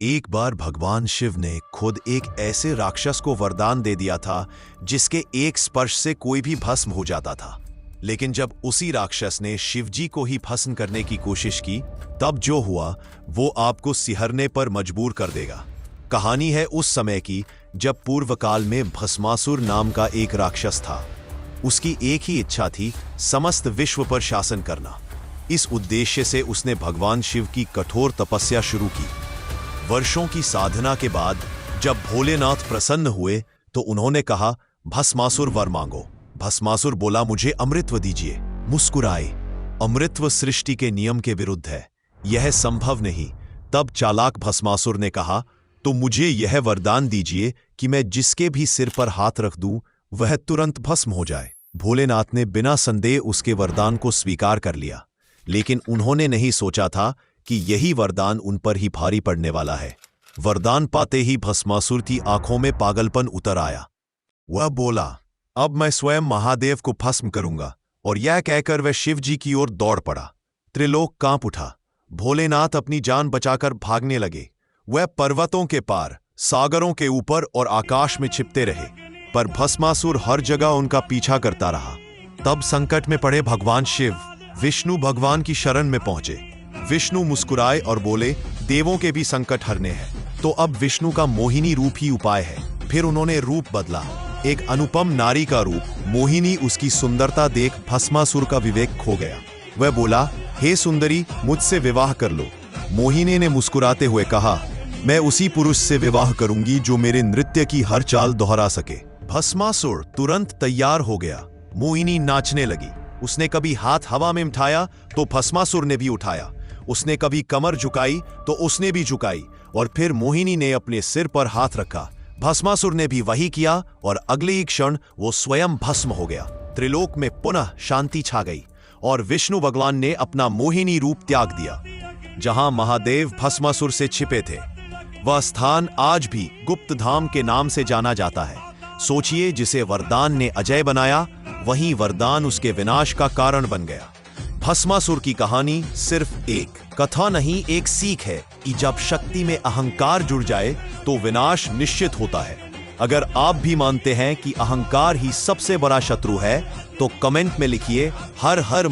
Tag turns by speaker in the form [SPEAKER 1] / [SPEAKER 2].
[SPEAKER 1] एक बार भगवान शिव ने खुद एक ऐसे राक्षस को वरदान दे दिया था जिसके एक स्पर्श से कोई भी भस्म हो जाता था। लेकिन जब उसी राक्षस ने शिवजी को ही भस्म करने की कोशिश की, तब जो हुआ वो आपको सिहरने पर मजबूर कर देगा। कहानी है उस समय की जब पूर्व काल में भस्मासुर नाम का एक राक्षस था। उसकी एक ही इच्छा थी, समस्त विश्व पर शासन करना। इस उद्देश्य से उसने भगवान शिव की कठोर तपस्या शुरू की। वर्षों की साधना के बाद जब भोलेनाथ प्रसन्न हुए तो उन्होंने कहा, भस्मासुर वर मांगो। भस्मासुर बोला, मुझे अमृतत्व दीजिए। मुस्कुराए। अमृतत्व सृष्टि के नियम के विरुद्ध है, यह संभव नहीं। तब चालाक भस्मासुर ने कहा, तो मुझे यह वरदान दीजिए कि मैं जिसके भी सिर पर हाथ रख दूं वह तुरंत भस्म हो जाए। भोलेनाथ ने बिना संदेह उसके वरदान को स्वीकार कर लिया, लेकिन उन्होंने नहीं सोचा था कि यही वरदान उन पर ही भारी पड़ने वाला है। वरदान पाते ही भस्मासुर की आंखों में पागलपन उतर आया। वह बोला, अब मैं स्वयं महादेव को भस्म करूंगा। और यह कहकर वह शिव जी की ओर दौड़ पड़ा। त्रिलोक कांप उठा। भोलेनाथ अपनी जान बचाकर भागने लगे। वह पर्वतों के पार, सागरों के ऊपर और आकाश में छिपते रहे, पर भस्मासुर हर जगह उनका पीछा करता रहा। तब संकट में पड़े भगवान शिव विष्णु भगवान की शरण में पहुंचे। विष्णु मुस्कुराए और बोले, देवों के भी संकट हरने हैं, तो अब विष्णु का मोहिनी रूप ही उपाय है। फिर उन्होंने रूप बदला, एक अनुपम नारी का रूप। मोहिनी उसकी सुंदरता देख भस्मासुर का विवेक खो गया। वह बोला, हे सुंदरी, मुझसे विवाह कर लो। मोहिनी ने मुस्कुराते हुए कहा, मैं उसी पुरुष से विवाह करूंगी जो मेरे नृत्य की हर चाल दोहरा सके। भस्मासुर तुरंत तैयार हो गया। मोहिनी नाचने लगी। उसने कभी हाथ हवा में उठाया तो भस्मासुर ने भी उठाया। उसने कभी कमर झुकाई तो उसने भी झुकाई, और फिर मोहिनी ने अपने सिर पर हाथ रखा। भस्मासुर ने भी वही किया और अगले ही क्षण वो स्वयं भस्म हो गया। त्रिलोक में पुनः शांति छा गई और विष्णु भगवान ने अपना मोहिनी रूप त्याग दिया। जहां महादेव भस्मासुर से छिपे थे, वह स्थान आज भी गुप्त धाम के नाम से जाना जाता है। सोचिए, जिसे वरदान ने अजय बनाया, वहीं वरदान उसके विनाश का कारण बन गया। भस्मासुर की कहानी सिर्फ एक कथा नहीं, एक सीख है कि जब शक्ति में अहंकार जुड़ जाए तो विनाश निश्चित होता है। अगर आप भी मानते हैं कि अहंकार ही सबसे बड़ा शत्रु है, तो कमेंट में लिखिए, हर हर